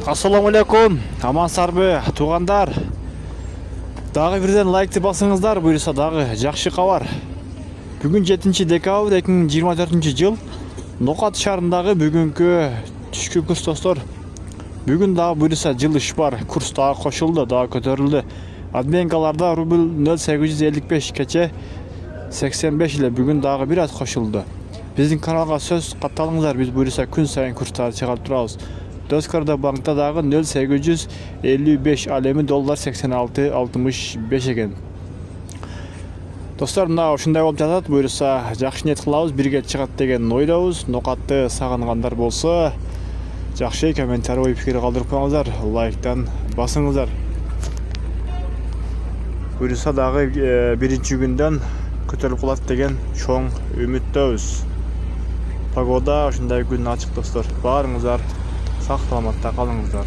Assalamu алейкум, амансыздарбы туугандар. Дагы бирден лайкты басыңыздар, буюрса дагы жакшы кабар. Бүгүн 7 декабрь 2024 жыл Нокат шаарындагы бүгүнкү түшкү курс достор. Бүгүн дагы буюрса жылыш бар, курс дагы кошулду, дагы көтөрүлдү. Адменкаларда рубль 0,855 кече 85 эле бүгүн дагы бир аз кошулду. Биздин каналга сөз катталыңыздар, биз буюрса күн сайын курстарды чыгарып турабыз. Доскарда банкта дагы 0,855 ал эми доллар 86,65 экен. Достор, мына ушундай болуп жатат, буюрса жакшы ниет кылабыз, бирге чыгат деген ойдобуз. Нокатты сагынгандар болсо, жакшы комментарий ой пикир калтырып коюңуздар, лайктан басыңыздар. Буюрса дагы биринчи күндөн көтөрүлүп калат деген чоң үмүттөбүз. Погода ушундай күн ачык достор. Баарыңыздар сак саламатта калыңыздар.